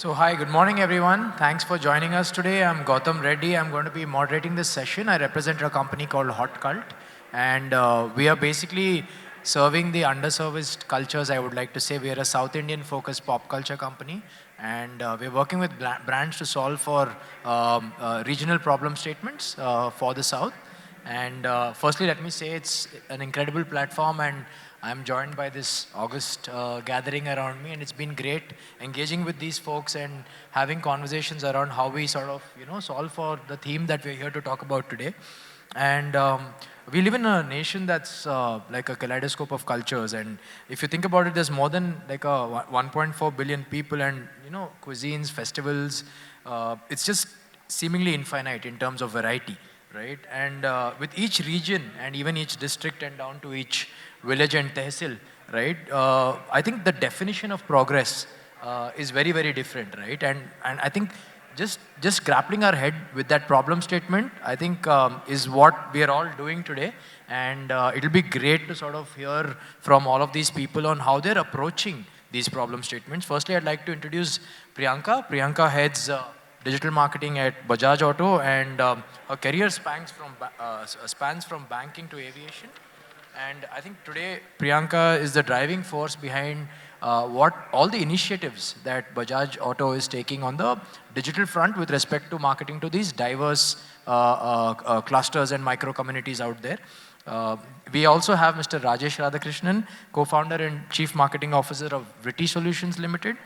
So hi, good morning everyone. Thanks for joining us today. I'm Gautam Reddy. I'm going to be moderating this session. I represent a company called Hotcult, and we are basically serving the underserviced cultures, I would like to say. We are a South Indian focused pop culture company, and we're working with brands to solve for regional problem statements for the South. And firstly, let me say it's an incredible platform, and I'm joined by this August gathering around me, and it's been great engaging with these folks and having conversations around how we sort of, solve for the theme that we're here to talk about today. And we live in a nation that's like a kaleidoscope of cultures, and if you think about it, there's more than like a 1.4 billion people, and cuisines, festivals. It's just seemingly infinite in terms of variety, right? And with each region and even each district and down to each village and tehsil, right? I think the definition of progress is very, very different, right? And I think just grappling our head with that problem statement, I think is what we are all doing today. And it'll be great to sort of hear from all of these people on how they're approaching these problem statements. Firstly, I'd like to introduce Priyanka. Priyanka heads digital marketing at Bajaj Auto, and her career spans from banking to aviation. And I think today Priyanka is the driving force behind what all the initiatives that Bajaj Auto is taking on the digital front with respect to marketing to these diverse clusters and micro communities out there. We also have Mr. Rajesh Radhakrishnan, co-founder and chief marketing officer of Vritti Solutions Limited.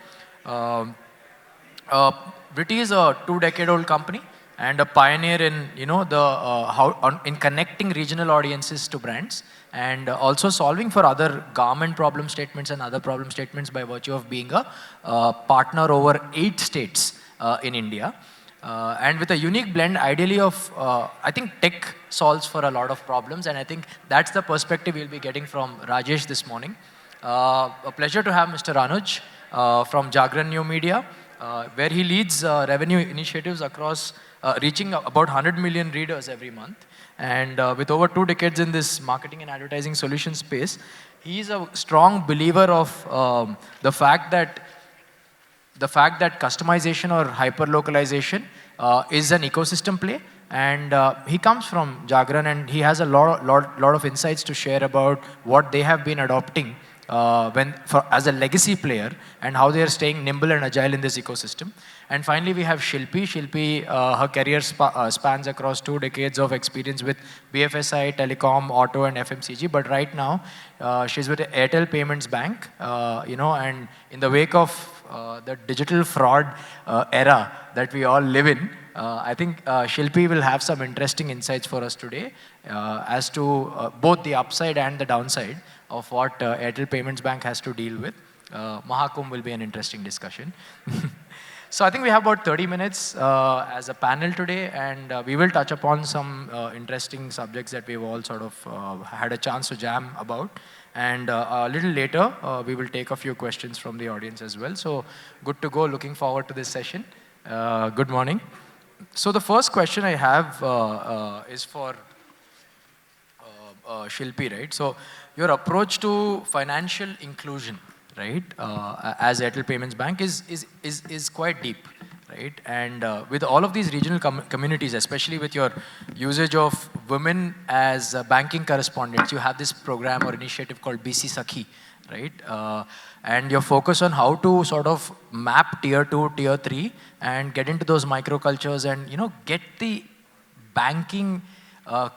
Vritti is a 2-decade-old company and a pioneer in in connecting regional audiences to brands, and also solving for other government problem statements and other problem statements by virtue of being a partner over 8 states in India. And with a unique blend, ideally, of I think tech solves for a lot of problems, and I think that's the perspective we'll be getting from Rajesh this morning. A pleasure to have Mr. Anuj from Jagran New Media, where he leads revenue initiatives across reaching about 100 million readers every month. And with over 2 decades in this marketing and advertising solution space, he is a strong believer of the fact that customization or hyper-localization is an ecosystem play. And he comes from Jagran, and he has a lot of insights to share about what they have been adopting as a legacy player, and how they are staying nimble and agile in this ecosystem. And finally, we have Shilpi. Shilpi, her career spans across 2 decades of experience with BFSI, telecom, auto, and FMCG. But right now, she's with Airtel Payments Bank. And in the wake of the digital fraud era that we all live in, I think Shilpi will have some interesting insights for us today as to both the upside and the downside of what Airtel Payments Bank has to deal with. Mahakum will be an interesting discussion. So I think we have about 30 minutes as a panel today, and we will touch upon some interesting subjects that we've all sort of had a chance to jam about. And a little later, we will take a few questions from the audience as well. So good to go, looking forward to this session. Good morning. So the first question I have is for Shilpi, right? So your approach to financial inclusion, right, as Airtel Payments Bank is quite deep, right? And with all of these regional communities, especially with your usage of women as banking correspondents, you have this program or initiative called BC Sakhi, right? And your focus on how to sort of map tier 2, tier 3 and get into those microcultures and, get the banking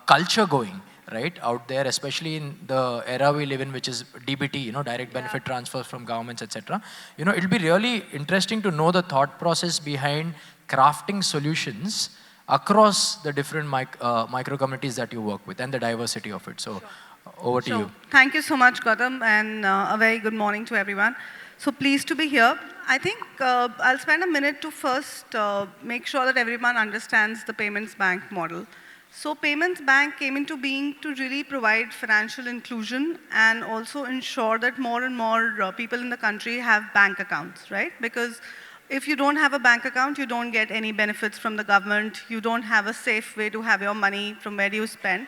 culture going, right, out there, especially in the era we live in, which is DBT, direct benefit transfers from governments, etc. It'll be really interesting to know the thought process behind crafting solutions across the different micro communities that you work with and the diversity of it. So sure. Over to you. Thank you so much, Gautam, and a very good morning to everyone. So pleased to be here. I think I'll spend a minute to first make sure that everyone understands the payments bank model. So Payments Bank came into being to really provide financial inclusion and also ensure that more and more people in the country have bank accounts, right? Because if you don't have a bank account, you don't get any benefits from the government. You don't have a safe way to have your money from where you spend.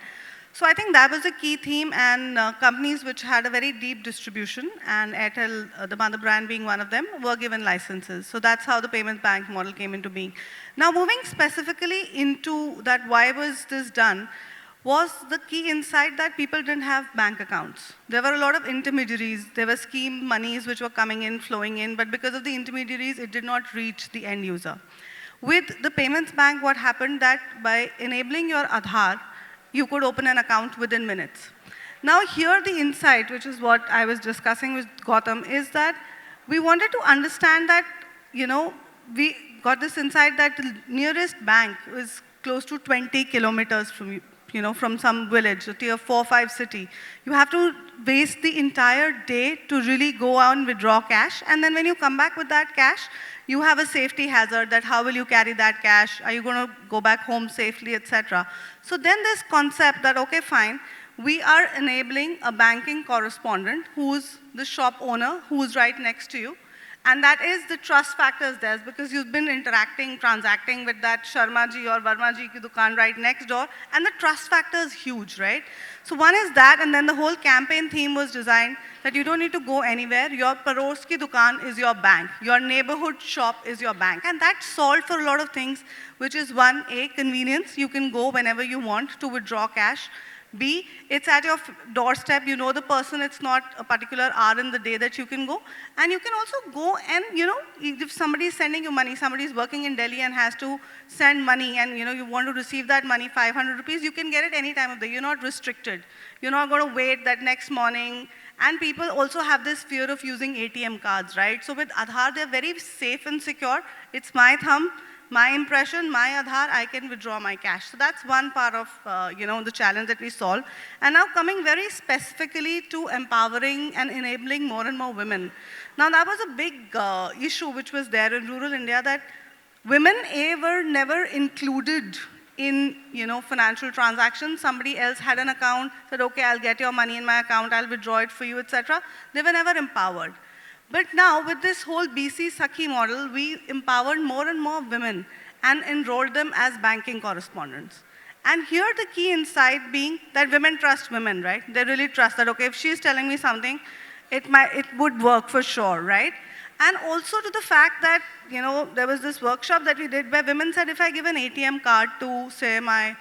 So I think that was a key theme, and companies which had a very deep distribution, and Airtel, the mother brand being one of them, were given licenses. So that's how the payments bank model came into being. Now moving specifically into that, why was this done, was the key insight that people didn't have bank accounts. There were a lot of intermediaries. There were scheme monies which were coming in, flowing in, but because of the intermediaries, it did not reach the end user. With the payments bank, what happened that by enabling your Aadhaar, you could open an account within minutes. Now here the insight, which is what I was discussing with Gautam, is that we wanted to understand that, we got this insight that the nearest bank is close to 20 kilometers from you, from some village, a tier 4, 5 city. You have to waste the entire day to really go out and withdraw cash, and then when you come back with that cash, you have a safety hazard that how will you carry that cash? Are you going to go back home safely, etc. So then this concept that, okay, fine, we are enabling a banking correspondent who's the shop owner, who's right next to you. And that is the trust factors there, because you've been interacting, transacting with that Sharma ji or Verma ji ki dukaan right next door, and the trust factor is huge, right? So one is that, and then the whole campaign theme was designed that you don't need to go anywhere. Your paros ki dukaan is your bank. Your neighborhood shop is your bank. And that solved for a lot of things, which is one, A, convenience. You can go whenever you want to withdraw cash. B, it's at your doorstep, you know the person, it's not a particular hour in the day that you can go. And you can also go and, if somebody is sending you money, somebody is working in Delhi and has to send money and, you want to receive that money, 500 rupees, you can get it any time of the day. You're not restricted. You're not going to wait that next morning. And people also have this fear of using ATM cards, right? So with Aadhaar, they're very safe and secure. It's my thumb, my impression, my Aadhaar, I can withdraw my cash. So that's one part of, the challenge that we solve. And now coming very specifically to empowering and enabling more and more women. Now that was a big issue which was there in rural India, that women, A, were never included in, financial transactions. Somebody else had an account, said, okay, I'll get your money in my account, I'll withdraw it for you, etc. They were never empowered. But now, with this whole BC Sakhi model, we empowered more and more women and enrolled them as banking correspondents. And here the key insight being that women trust women, right? They really trust that, okay, if she's telling me something, it would work for sure, right? And also to the fact that, there was this workshop that we did where women said, if I give an ATM card to, say, my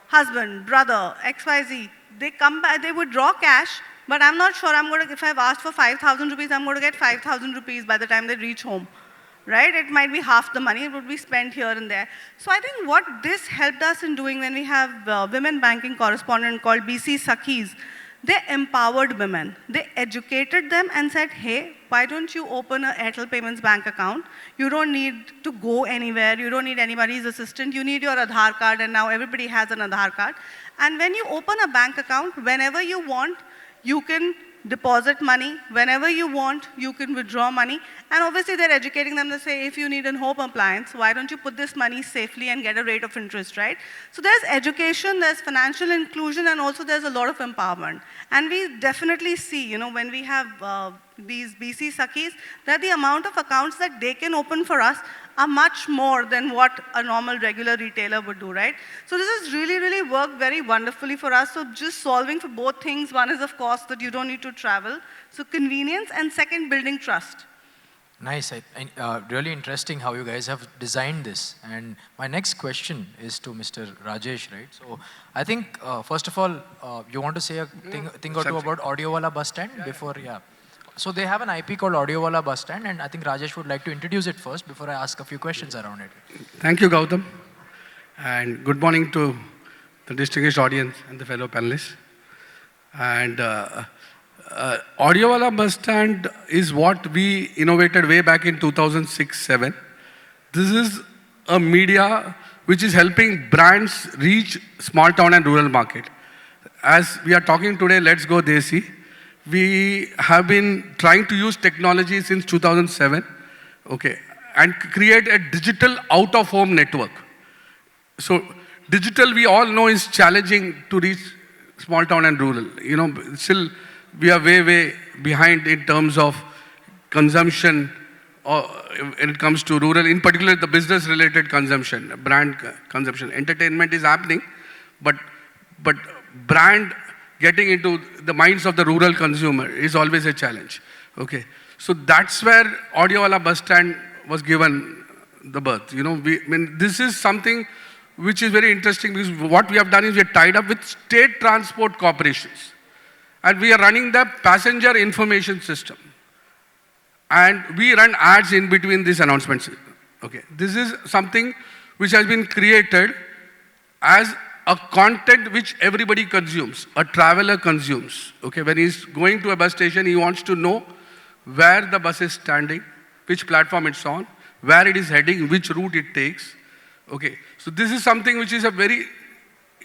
husband, brother, XYZ, they come back, they would draw cash, but I'm not sure if I've asked for 5,000 rupees, I'm going to get 5,000 rupees by the time they reach home, right? It might be half the money, it would be spent here and there. So I think what this helped us in doing when we have women banking correspondent called BC Sakhis, they empowered women. They educated them and said, hey, why don't you open an Airtel Payments bank account? You don't need to go anywhere. You don't need anybody's assistant. You need your Aadhaar card, and now everybody has an Aadhaar card. And when you open a bank account, whenever you want, you can deposit money. Whenever you want, you can withdraw money. And obviously, they're educating them to say, if you need a home appliance, why don't you put this money safely and get a rate of interest, right? So there's education, there's financial inclusion, and also there's a lot of empowerment. And we definitely see, when we have these BC Sakhis, that the amount of accounts that they can open for us are much more than what a normal regular retailer would do, right? So this has really, really worked very wonderfully for us. So just solving for both things. One is, of course, that you don't need to travel. So convenience, and second, building trust. Nice. Really interesting how you guys have designed this. And my next question is to Mr. Rajesh, right? So I think, first of all, you want to say a thing or two about Audio Wala bus stand before, yeah. So they have an IP called Audio Wala bus stand, and I think Rajesh would like to introduce it first before I ask a few questions around it. Thank you, Gautam. And good morning to the distinguished audience and the fellow panelists. And Audio Wala bus stand is what we innovated way back in 2006-07. This is a media which is helping brands reach small town and rural market. As we are talking today, let's go Desi. We have been trying to use technology since 2007, okay, and create a digital out-of-home network. So digital, we all know, is challenging to reach small town and rural. Still we are way behind in terms of consumption when it comes to rural, in particular the business-related consumption, brand consumption. Entertainment is happening, but brand getting into the minds of the rural consumer is always a challenge. Okay, so that's where Audio Wala bus stand was given the birth. You know, this is something which is very interesting, because what we have done is we are tied up with state transport corporations, and we are running the passenger information system, and we run ads in between these announcements. Okay, this is something which has been created as a content which everybody consumes, a traveler consumes. Okay, when he's going to a bus station, he wants to know where the bus is standing, which platform it's on, where it is heading, which route it takes. Okay, so this is something which is a very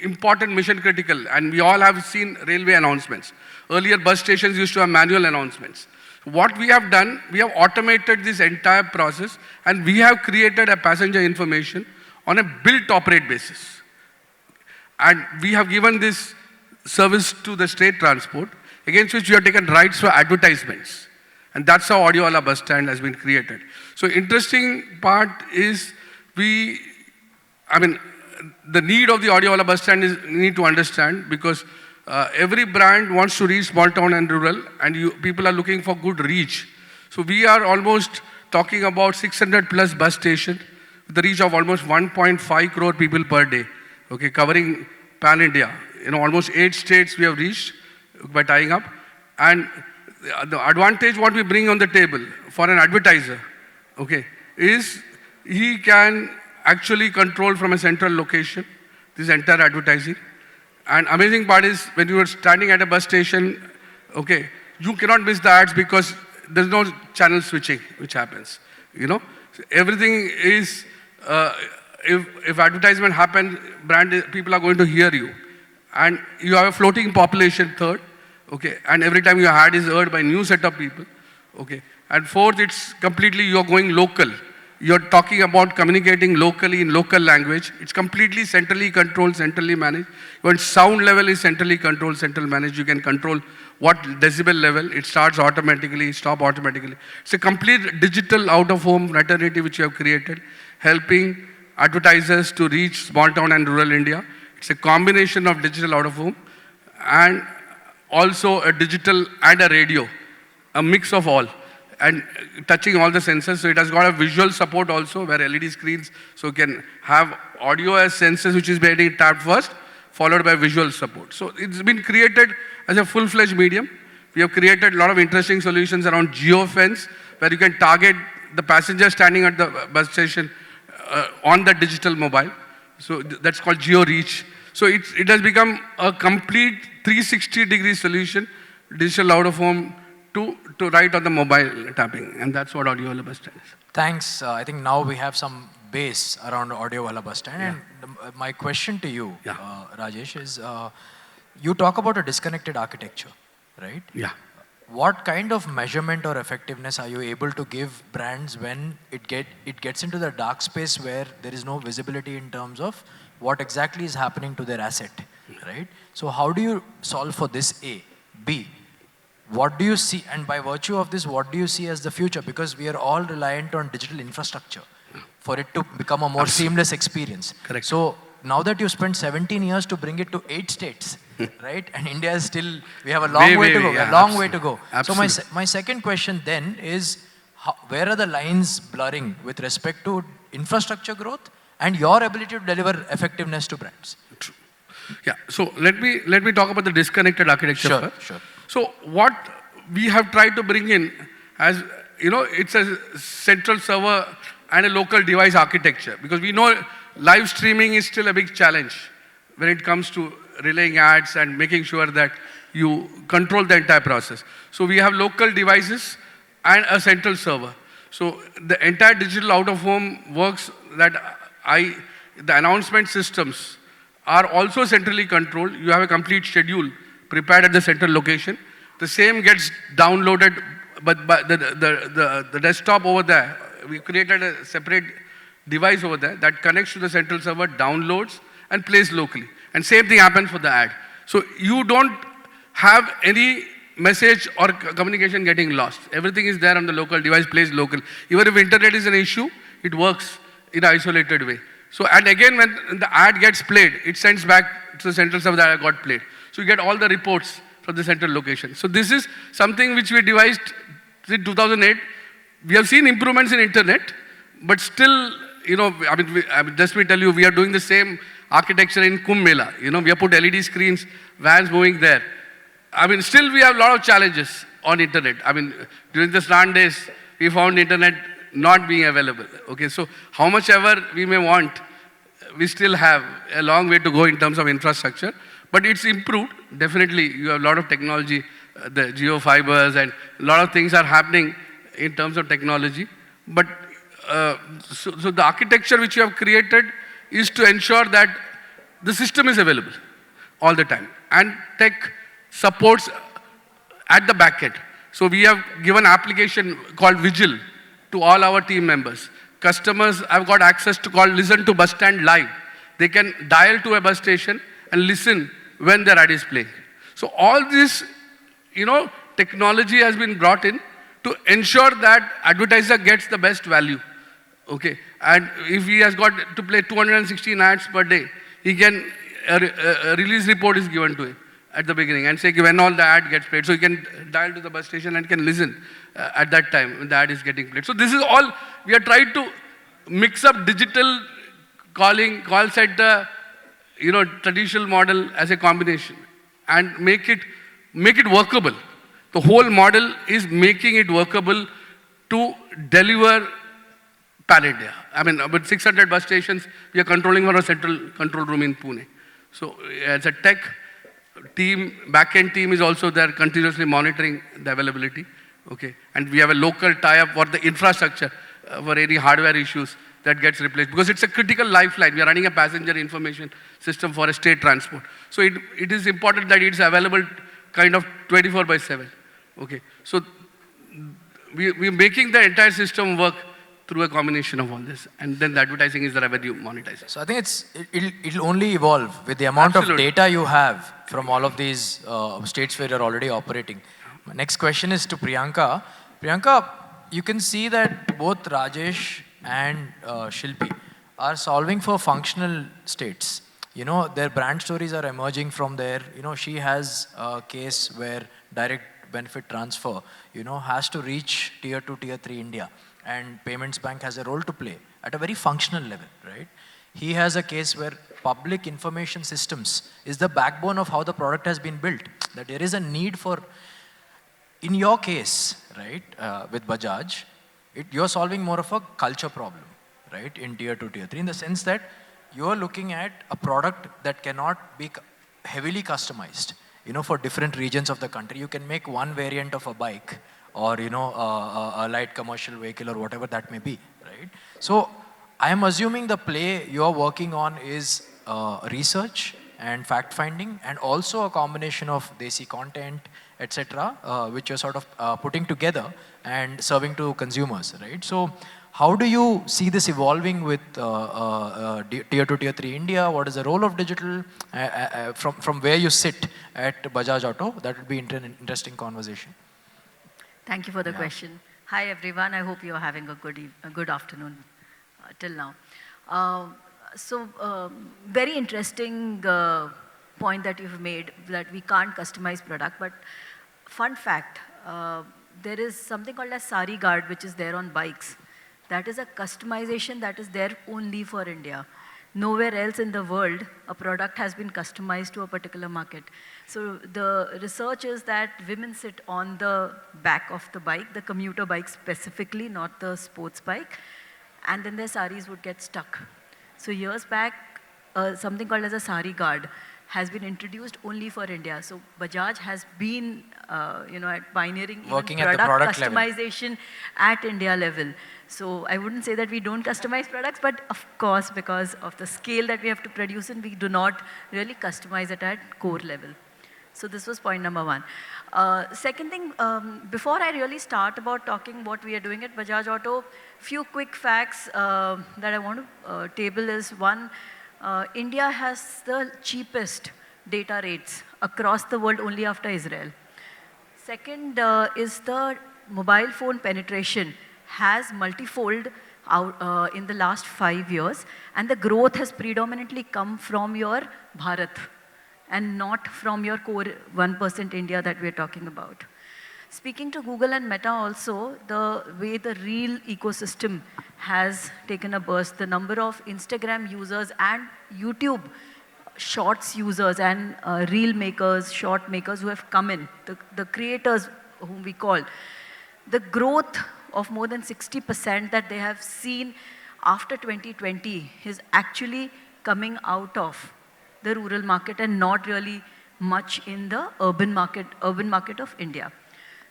important, mission critical, and we all have seen railway announcements. Earlier bus stations used to have manual announcements. What we have done, we have automated this entire process, and we have created a passenger information on a built-operate basis. And we have given this service to the state transport, against which we have taken rights for advertisements. And that's how Audio Wala bus stand has been created. So interesting part is the need of the Audio Wala bus stand is need to understand, because every brand wants to reach small town and rural, and people are looking for good reach. So we are almost talking about 600 plus bus stations with the reach of almost 1.5 crore people per day. Okay, covering pan India. You know, almost 8 states we have reached by tying up. And the advantage what we bring on the table for an advertiser, okay, is he can actually control from a central location this entire advertising. And amazing part is, when you are standing at a bus station, okay, you cannot miss the ads because there's no channel switching which happens. You know, so everything is, if advertisement happens, people are going to hear you. And you have a floating population, third, okay, and every time your ad is heard by new set of people, okay. And fourth, it's completely, you're going local. You're talking about communicating locally in local language. It's completely centrally controlled, centrally managed. When sound level is centrally controlled, centrally managed, you can control what decibel level. It starts automatically, stop automatically. It's a complete digital out-of-home fraternity which you have created, helping advertisers to reach small town and rural India. It's a combination of digital out-of-home and also a digital and a radio, a mix of all, and touching all the sensors. So it has got a visual support also, where LED screens, so you can have audio as sensors which is getting tapped first, followed by visual support. So it's been created as a full-fledged medium. We have created a lot of interesting solutions around geofence, where you can target the passenger standing at the bus station on the digital mobile. So that's called Geo Reach. So it has become a complete 360-degree solution, digital out-of-home to write on the mobile tapping. And that's what Audio Wala bus stand is. Thanks. I think now we have some base around Audio Wala bus stand. Yeah. And my question to you, Yeah. Rajesh, is you talk about a disconnected architecture, right? Yeah. What kind of measurement or effectiveness are you able to give brands when it gets into the dark space where there is no visibility in terms of what exactly is happening to their asset, right? So how do you solve for this A? B, what do you see, and by virtue of this, what do you see as the future? Because we are all reliant on digital infrastructure for it to become a more seamless experience. Correct. So now that you spent 17 years to bring it to 8 states, right? And India is still, we have a long way to go, yeah, a long way to go. Absolutely. So my second question then is, where are the lines blurring with respect to infrastructure growth and your ability to deliver effectiveness to brands? True. Yeah, so let me talk about the disconnected architecture Sure, first. sure. So what we have tried to bring in, as you know, it's a central server and a local device architecture, because we know live streaming is still a big challenge when it comes to relaying ads and making sure that you control the entire process. So we have local devices and a central server. So the entire digital out-of-home works that the announcement systems are also centrally controlled. You have a complete schedule prepared at the central location. The same gets downloaded, but the desktop over there, we created a separate device over there that connects to the central server, downloads, and plays locally. And same thing happens for the ad. So you don't have any message or communication getting lost. Everything is there on the local device, plays local. Even if internet is an issue, it works in an isolated way. So, and again, when the ad gets played, it sends back to the central server that I got played. So you get all the reports from the central location. So this is something which we devised in 2008. We have seen improvements in internet, but still, just me tell you, we are doing the same architecture in Kumbh Mela. We have put LED screens, vans moving there. Still we have a lot of challenges on internet. During the Snan days, we found internet not being available. Okay, so how much ever we may want, we still have a long way to go in terms of infrastructure, but it's improved. Definitely, you have a lot of technology, the geo fibers, and a lot of things are happening in terms of technology. But so the architecture which you have created is to ensure that the system is available all the time, and tech supports at the back end. So we have given application called Vigil to all our team members. Customers have got access to listen to bus stand live. They can dial to a bus station and listen when their ad is playing. So all this, technology has been brought in to ensure that advertiser gets the best value. Okay, and if he has got to play 216 ads per day, he can, a release report is given to him at the beginning and say when all the ad gets played. So he can dial to the bus station and can listen at that time when the ad is getting played. So this is all, we are trying to mix up digital calling, call center, traditional model as a combination and make it workable. The whole model is making it workable to deliver pan-India. About 600 bus stations, we are controlling from a central control room in Pune. So as a tech team, back-end team is also there continuously monitoring the availability. Okay, and we have a local tie-up for the infrastructure for any hardware issues that gets replaced, because it's a critical lifeline. We are running a passenger information system for a state transport. So it is important that it's available kind of 24/7. Okay, so we're making the entire system work through a combination of all this, and then the advertising is the revenue monetization. So I think it'll only evolve with the amount of data you have from all of these states where you're already operating. My next question is to Priyanka. Priyanka, you can see that both Rajesh and Shilpi are solving for functional states. Their brand stories are emerging from there. She has a case where direct benefit transfer, has to reach tier 2, tier 3 India. And Payments Bank has a role to play at a very functional level, right? He has a case where public information systems is the backbone of how the product has been built. That there is a need for, in your case, right, with Bajaj, you're solving more of a culture problem, right, in tier 2, tier 3, in the sense that you're looking at a product that cannot be heavily customized, for different regions of the country. You can make one variant of a bike, or a light commercial vehicle, or whatever that may be, right? So I am assuming the play you're working on is research and fact finding, and also a combination of Desi content, etc., which you're sort of putting together and serving to consumers, right? So how do you see this evolving with tier 2, tier 3 India? What is the role of digital from where you sit at Bajaj Auto? That would be an interesting conversation. Thank you for the question. Hi everyone, I hope you're having a good afternoon till now. Very interesting point that you've made, that we can't customize product, but fun fact, there is something called as Sari Guard, which is there on bikes. That is a customization that is there only for India. Nowhere else in the world, a product has been customized to a particular market. So the research is that women sit on the back of the bike, the commuter bike specifically, not the sports bike, and then their saris would get stuck. So years back, something called as a Sari Guard has been introduced only for India. So Bajaj has been, at pioneering working even at the product customization level. at India level. So I wouldn't say that we don't customize products, but of course, because of the scale that we have to produce in, we do not really customize it at core level. So this was point number one. Second thing, before I really start about talking what we are doing at Bajaj Auto, few quick facts that I want to table is one, India has the cheapest data rates across the world only after Israel. Second is the mobile phone penetration has multifold out in the last 5 years, and the growth has predominantly come from your Bharat, and not from your core 1% India that we're talking about. Speaking to Google and Meta also, the way the Reel ecosystem has taken a burst, the number of Instagram users and YouTube Shorts users and Reel makers, short makers who have come in, the creators whom we call, the growth of more than 60% that they have seen after 2020 is actually coming out of the rural market and not really much in the urban market of India.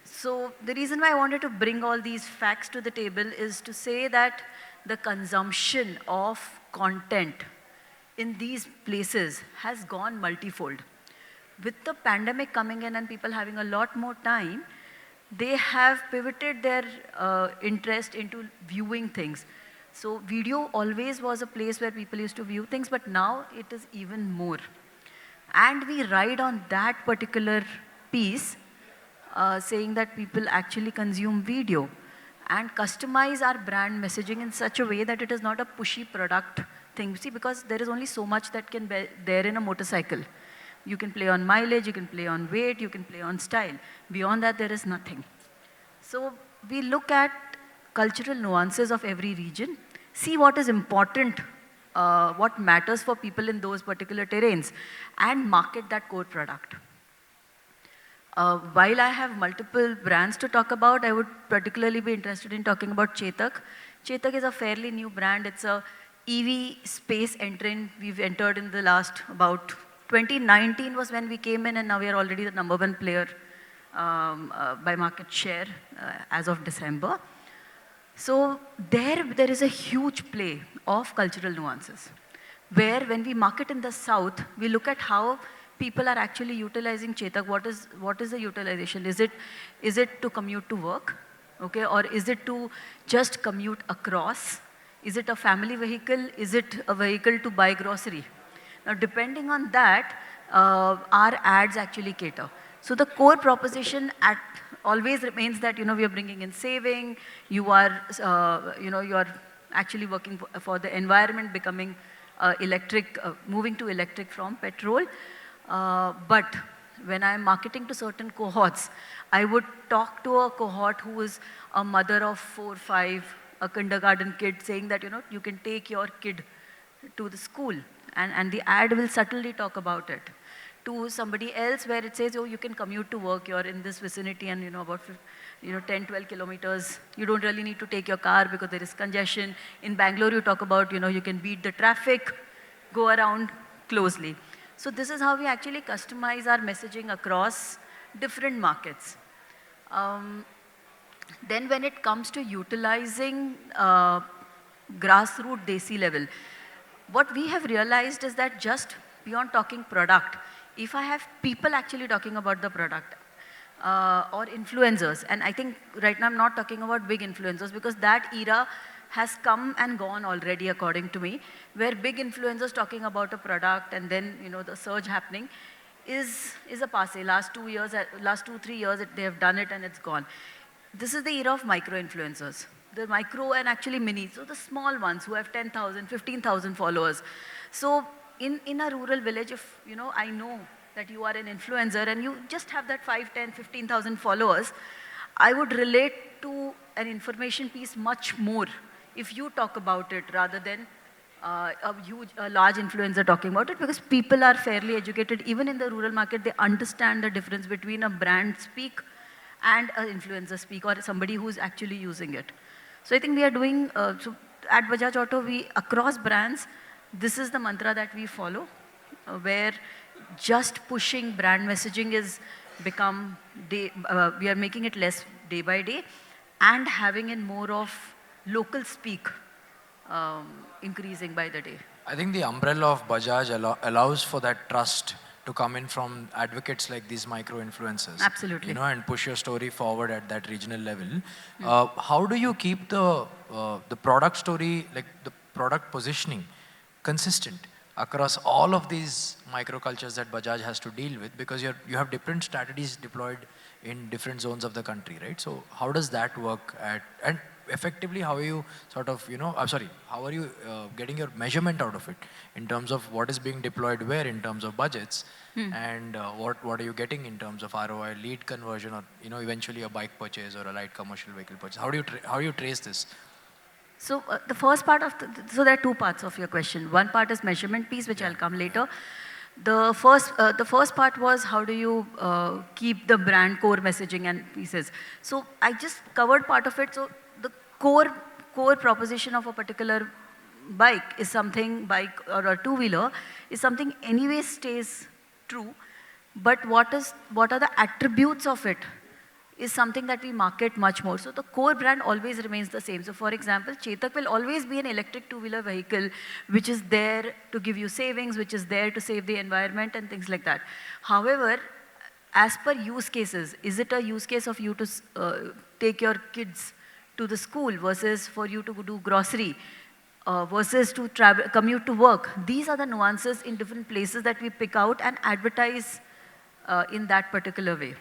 So the reason why I wanted to bring all these facts to the table is to say that the consumption of content in these places has gone multifold. With the pandemic coming in and people having a lot more time, they have pivoted their interest into viewing things. So video always was a place where people used to view things, but now it is even more. And we ride on that particular piece, saying that people actually consume video and customize our brand messaging in such a way that it is not a pushy product thing. See, because there is only so much that can be there in a motorcycle. You can play on mileage, you can play on weight, you can play on style. Beyond that, there is nothing. So we look at cultural nuances of every region, see what is important, what matters for people in those particular terrains, and market that core product. While I have multiple brands to talk about, I would particularly be interested in talking about Chetak. Chetak is a fairly new brand. It's a EV space entrant. We've entered in the last about 2019 was when we came in, and now we are already the #1 player by market share as of December. So there is a huge play of cultural nuances, where when we market in the south, we look at how people are actually utilizing Chetak. What is the utilization? Is it to commute to work, okay, or is it to just commute across? Is it a family vehicle? Is it a vehicle to buy grocery? Now, depending on that, our ads actually cater. So the core proposition always remains that, we are bringing in saving, you are actually working for the environment, becoming electric, moving to electric from petrol. But when I'm marketing to certain cohorts, I would talk to a cohort who is a mother of 4, 5, a kindergarten kid, saying that, you can take your kid to the school, and the ad will subtly talk about it. To somebody else where it says, oh, you can commute to work, you're in this vicinity and about 10, 12 kilometers. You don't really need to take your car because there is congestion. In Bangalore, you talk about, you can beat the traffic, go around closely. So this is how we actually customize our messaging across different markets. Then when it comes to utilizing grassroots Desi level, what we have realized is that just beyond talking product, if I have people actually talking about the product or influencers, and I think right now I'm not talking about big influencers because that era has come and gone already, according to me, where big influencers talking about a product and then the surge happening is a passe. Last 2, 3 years they have done it and it's gone. This is the era of micro influencers, the micro and actually mini, so the small ones who have 10,000, 15,000 followers. So in a rural village, if I know that you are an influencer and you just have that 5, 10, 15,000 followers, I would relate to an information piece much more if you talk about it rather than a large influencer talking about it, because people are fairly educated. Even in the rural market, they understand the difference between a brand speak and an influencer speak, or somebody who's actually using it. So I think we are doing, so at Bajaj Auto, across brands, this is the mantra that we follow, where just pushing brand messaging is become, we are making it less day by day, and having in more of local speak increasing by the day. I think the umbrella of Bajaj allows for that trust to come in from advocates like these micro-influencers. Absolutely. And push your story forward at that regional level. How do you keep the product story, like the product positioning, consistent across all of these microcultures that Bajaj has to deal with? Because you have different strategies deployed in different zones of the country, right? So how does that work and effectively, how are you sort of, I'm sorry, how are you getting your measurement out of it in terms of what is being deployed where in terms of budgets, and what are you getting in terms of ROI, lead conversion, or eventually a bike purchase or a light commercial vehicle purchase? How do you trace this? So the first part of so there are two parts of your question. One part is measurement piece, which I'll come later. The first part was how do you keep the brand core messaging and pieces. So I just covered part of it. So the core proposition of a particular bike is something, bike or a two-wheeler is something anyway stays true. But what are the attributes of it is something that we market much more. So the core brand always remains the same. So for example, Chetak will always be an electric two-wheeler vehicle which is there to give you savings, which is there to save the environment and things like that. However, as per use cases, is it a use case of you to take your kids to the school versus for you to do grocery? Versus to travel, commute to work. These are the nuances in different places that we pick out and advertise in that particular way.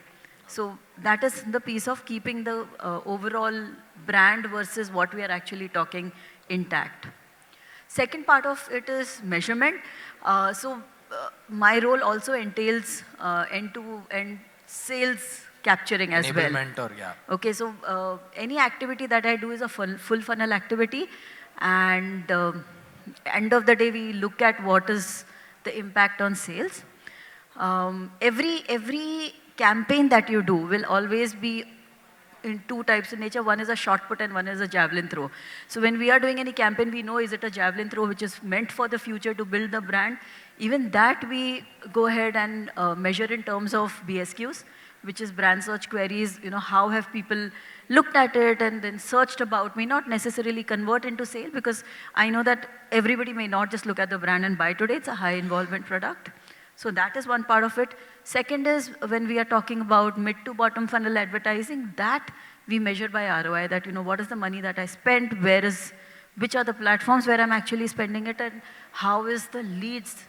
So that is the piece of keeping the overall brand versus what we are actually talking intact. Second part of it is measurement. My role also entails end-to-end sales capturing as well. Enablement or yeah. Okay, so any activity that I do is a full funnel activity, and end of the day we look at what is the impact on sales. Every campaign that you do will always be in two types in nature. One is a shot put and one is a javelin throw. So when we are doing any campaign, we know is it a javelin throw which is meant for the future to build the brand. Even that we go ahead and measure in terms of BSQs, which is brand search queries. How have people looked at it and then searched about me, not necessarily convert into sale, because I know that everybody may not just look at the brand and buy today. It's a high involvement product. So that is one part of it. Second is when we are talking about mid to bottom funnel advertising, that we measure by ROI, that what is the money that I spent, which are the platforms where I'm actually spending it, and how is the leads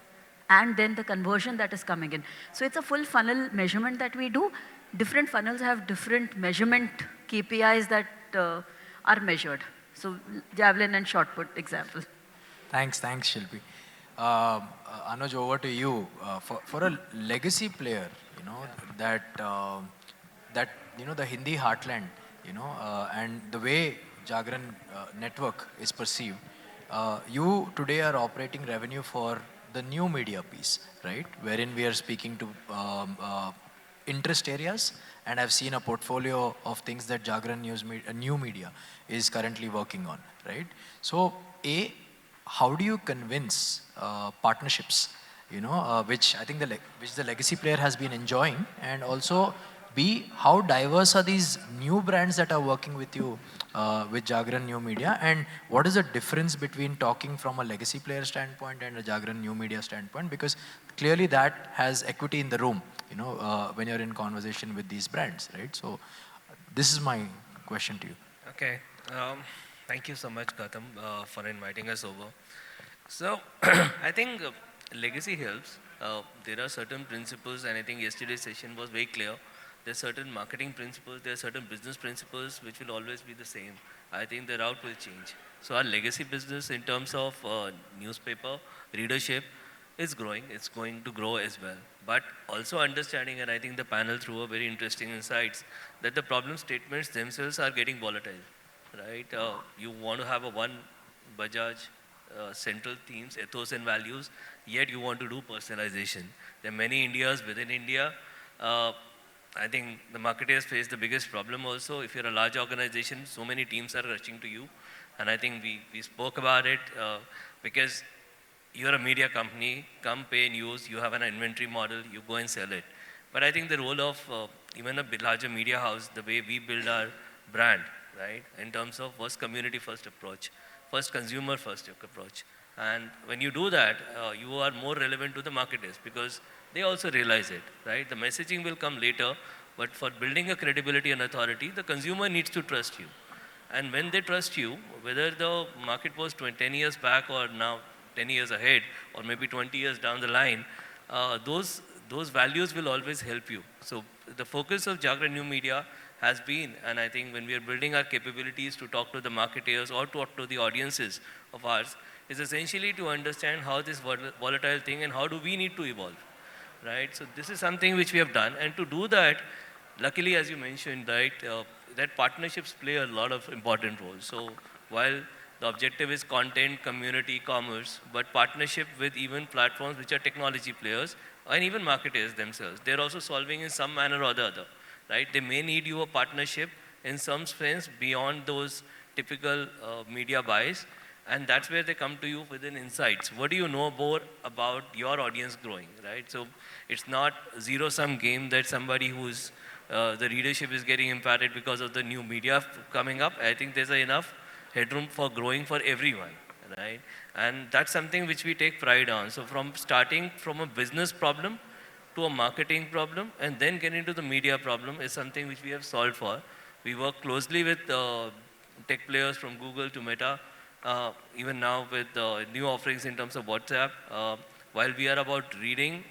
and then the conversion that is coming in. So it's a full funnel measurement that we do. Different funnels have different measurement KPIs that are measured. So javelin and shot put example. Thanks, Shilpi. Anuj, over to you. For a legacy player, that the Hindi heartland, and the way Jagran network is perceived, you today are operating revenue for the new media piece, right? Wherein we are speaking to interest areas, and I've seen a portfolio of things that Jagran new media is currently working on, right? So, how do you convince partnerships, which I think which the legacy player has been enjoying, and also B, how diverse are these new brands that are working with you with Jagran New Media, and what is the difference between talking from a legacy player standpoint and a Jagran New Media standpoint? Because clearly that has equity in the room, when you're in conversation with these brands, right? So this is my question to you. Okay. Thank you so much, Gautam, for inviting us over. So, I think legacy helps. There are certain principles, and I think yesterday's session was very clear. There are certain marketing principles, there are certain business principles which will always be the same. I think the route will change. So, our legacy business in terms of newspaper, readership, is growing. It's going to grow as well. But also understanding, and I think the panel threw a very interesting insights, that the problem statements themselves are getting volatile. Right? You want to have a one Bajaj central themes, ethos and values, yet you want to do personalization. There are many Indias within India. I think the marketers face the biggest problem also. If you're a large organization, so many teams are rushing to you. And I think we spoke about it because you're a media company, come pay news, you have an inventory model, you go and sell it. But I think the role of even a larger media house, the way we build our brand, right, in terms of first community first approach, first consumer first approach. And when you do that, you are more relevant to the marketers because they also realize it, right? The messaging will come later, but for building a credibility and authority, the consumer needs to trust you. And when they trust you, whether the market was 10 years back or now 10 years ahead, or maybe 20 years down the line, those values will always help you. So the focus of Jagran New Media has been, and I think when we are building our capabilities to talk to the marketeers or to talk to the audiences of ours, is essentially to understand how this volatile thing and how do we need to evolve, right? So this is something which we have done, and to do that, luckily, as you mentioned, right, that partnerships play a lot of important roles. So while the objective is content, community, commerce, but partnership with even platforms which are technology players and even marketers themselves, they're also solving in some manner or the other, right? They may need you a partnership in some sense beyond those typical media buys, and that's where they come to you within insights. What do you know more about your audience growing, right? So it's not zero-sum game that somebody who's the readership is getting impacted because of the new media coming up. I think there's enough headroom for growing for everyone, right? And that's something which we take pride on. So from starting from a business problem to a marketing problem and then getting into the media problem is something which we have solved for. We work closely with tech players from Google to Meta, even now with new offerings in terms of WhatsApp. While we are about reading,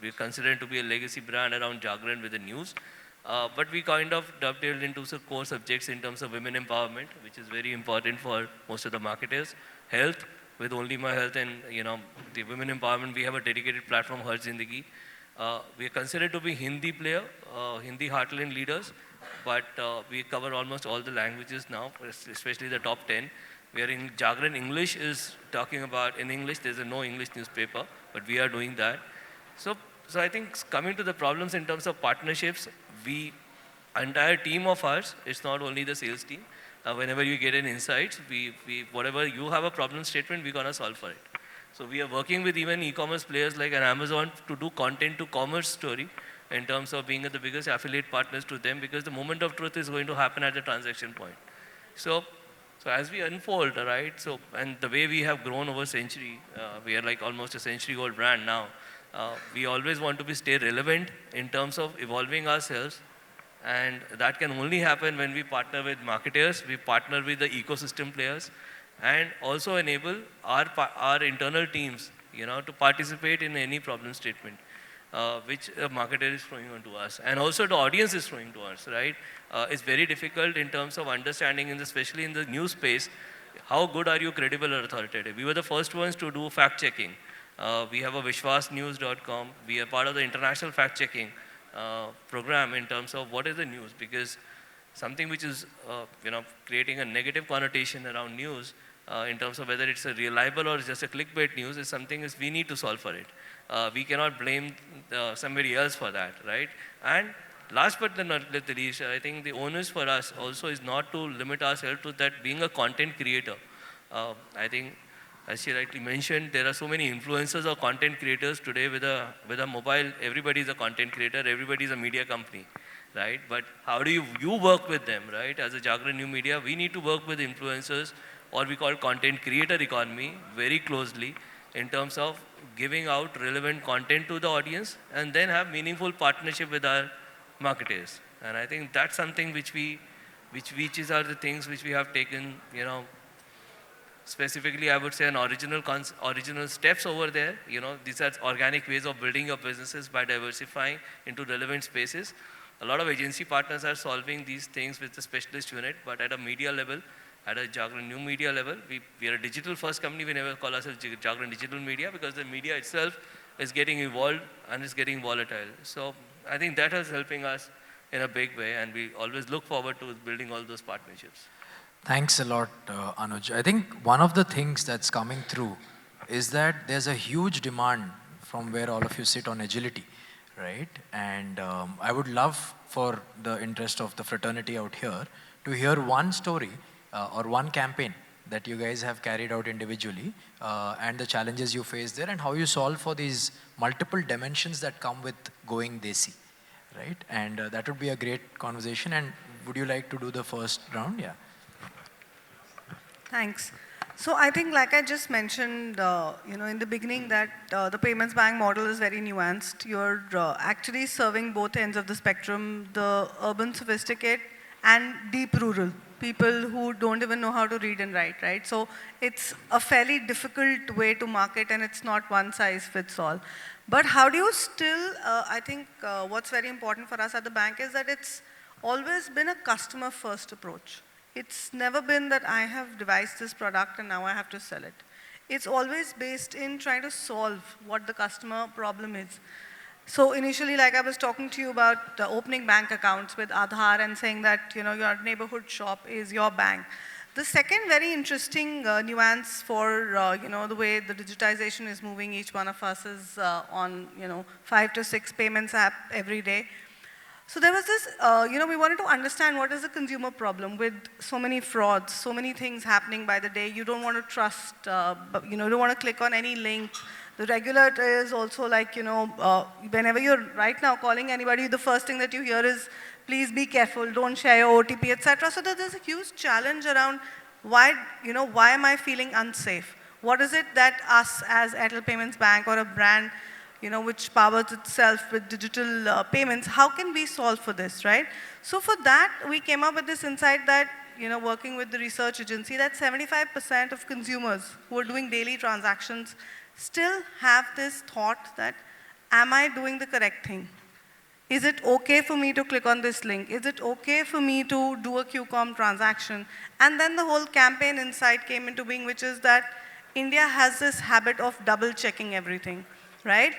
we're considered to be a legacy brand around Jagran with the news. But we kind of dovetailed into some core subjects in terms of women empowerment, which is very important for most of the marketers. Health, with Only My Health and the women empowerment, we have a dedicated platform, Har Zindagi. We are considered to be Hindi player, Hindi heartland leaders, but we cover almost all the languages now, especially the top 10. We are in Jagran. English is talking about, in English, there's no English newspaper, but we are doing that. So I think coming to the problems in terms of partnerships, entire team of ours, it's not only the sales team. Whenever you get an insights, whatever you have a problem statement, we're gonna solve for it. So we are working with even e-commerce players like an Amazon to do content to commerce story in terms of being the biggest affiliate partners to them, because the moment of truth is going to happen at the transaction point. So as we unfold, right, and the way we have grown over a century, we are like almost a century-old brand now. We always want to stay relevant in terms of evolving ourselves, and that can only happen when we partner with marketers, we partner with the ecosystem players, and also enable our internal teams, to participate in any problem statement, which a marketer is throwing onto us, and also the audience is throwing to us, right? It's very difficult in terms of understanding, especially in the news space, how good are you credible or authoritative. We were the first ones to do fact checking. We have a vishwasnews.com. We are part of the international fact checking program in terms of what is the news, because something which is creating a negative connotation around news in terms of whether it's a reliable or just a clickbait news is something we need to solve for it. We cannot blame somebody else for that, right? And last but not the least, I think the onus for us also is not to limit ourselves to that being a content creator. I think, as she rightly mentioned, there are so many influencers or content creators today with a mobile. Everybody is a content creator, everybody is a media company, right? But how do you work with them, right? As a Jagran New Media, we need to work with influencers, or we call content creator economy, very closely in terms of giving out relevant content to the audience and then have meaningful partnership with our marketers. And I think that's something which are the things which we have taken, specifically, I would say an original steps over there. These are organic ways of building your businesses by diversifying into relevant spaces. A lot of agency partners are solving these things with the specialist unit, but at a media level, at a Jagran New Media level, we are a digital first company. We never call ourselves Jagran Digital Media because the media itself is getting evolved and is getting volatile. So I think that is helping us in a big way, and we always look forward to building all those partnerships. Thanks a lot, Anuj. I think one of the things that's coming through is that there's a huge demand from where all of you sit on agility, right? And I would love, for the interest of the fraternity out here, to hear one story or one campaign that you guys have carried out individually and the challenges you face there and how you solve for these multiple dimensions that come with going Desi, right? And that would be a great conversation. And would you like to do the first round? Yeah. Thanks. So I think, like I just mentioned, in the beginning, that the payments bank model is very nuanced. You're actually serving both ends of the spectrum, the urban sophisticate and deep rural, people who don't even know how to read and write, right? So it's a fairly difficult way to market, and it's not one size fits all. But how do you still, I think what's very important for us at the bank is that it's always been a customer-first approach. It's never been that I have devised this product and now I have to sell it. It's always based in trying to solve what the customer problem is. So initially, like I was talking to you about opening bank accounts with Aadhaar and saying that your neighborhood shop is your bank. The second very interesting nuance for the way the digitization is moving, each one of us is on 5 to 6 payments app every day. So there was this, we wanted to understand what is the consumer problem with so many frauds, so many things happening by the day. You don't want to trust, you don't want to click on any link. The regulator is also like, whenever you're right now calling anybody, the first thing that you hear is, please be careful, don't share your OTP, etc. So there's a huge challenge around why am I feeling unsafe? What is it that us as Airtel Payments Bank or a brand which powers itself with digital payments, how can we solve for this, right? So for that, we came up with this insight that, working with the research agency, that 75% of consumers who are doing daily transactions still have this thought that, am I doing the correct thing? Is it okay for me to click on this link? Is it okay for me to do a QCOM transaction? And then the whole campaign insight came into being, which is that India has this habit of double checking everything, right?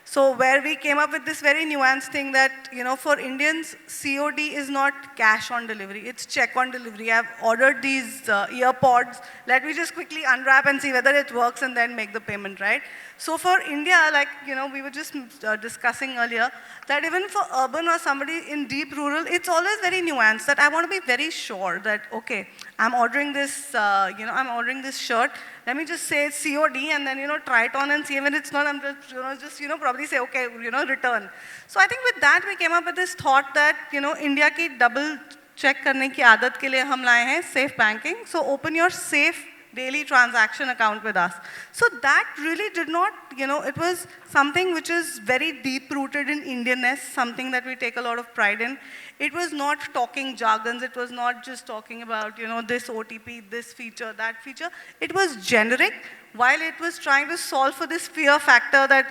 So where we came up with this very nuanced thing that, for Indians, COD is not cash on delivery, it's check on delivery. I've ordered these earpods, let me just quickly unwrap and see whether it works and then make the payment, right? So for India, like, we were just discussing earlier, that even for urban or somebody in deep rural, it's always very nuanced that I want to be very sure that, okay, I'm ordering this, I'm ordering this shirt. Let me just say it's COD and then, try it on and see when it's not, I'm just, probably say, okay, return. So I think with that, we came up with this thought that, India ki double check karne ki aadat ke liye hum laaye hain safe banking. So open your safe daily transaction account with us. So that really did not, it was something which is very deep rooted in Indianness, something that we take a lot of pride in. It was not talking jargons, it was not just talking about, this OTP, this feature, that feature. It was generic, while it was trying to solve for this fear factor that,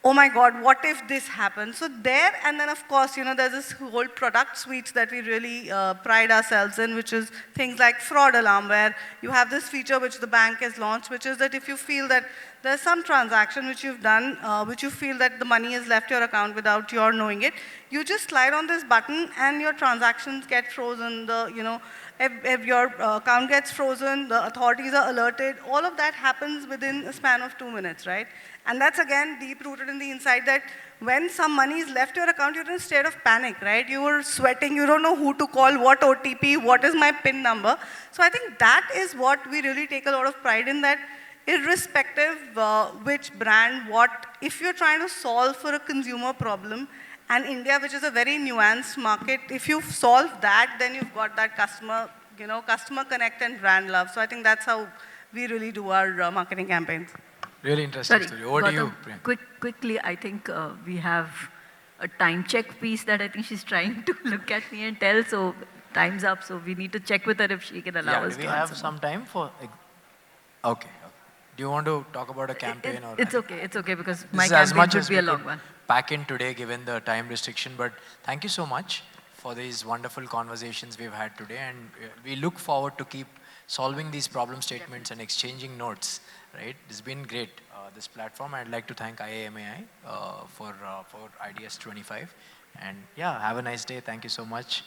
oh my God, what if this happens? So there, and then of course, there's this whole product suite that we really pride ourselves in, which is things like fraud alarm, where you have this feature which the bank has launched, which is that if you feel that there's some transaction which you've done, which you feel that the money has left your account without your knowing it, you just slide on this button and your transactions get frozen, if your account gets frozen, the authorities are alerted, all of that happens within a span of 2 minutes, right? And that's again deep-rooted in the insight that when some money is left your account, you're in a state of panic, right? You are sweating, you don't know who to call, what OTP, what is my PIN number. So I think that is what we really take a lot of pride in, that irrespective which brand, if you're trying to solve for a consumer problem, and India, which is a very nuanced market, if you solve that, then you've got that customer, customer connect and brand love. So I think that's how we really do our marketing campaigns. Really interesting story. Over to you, Priyanka. Quickly, I think we have a time check piece that I think she's trying to look at me and tell, so time's up, so we need to check with her if she can allow us Do to we have answer. some time for... Okay. Do you want to talk about a campaign? It's okay, because This my is as campaign much would as be we a long could one. pack in today given the time restriction, but thank you so much for these wonderful conversations we've had today, and we look forward to keep solving these problem statements and exchanging notes, right? It's been great, this platform. I'd like to thank IAMAI for IDS 25, and yeah, have a nice day. Thank you so much.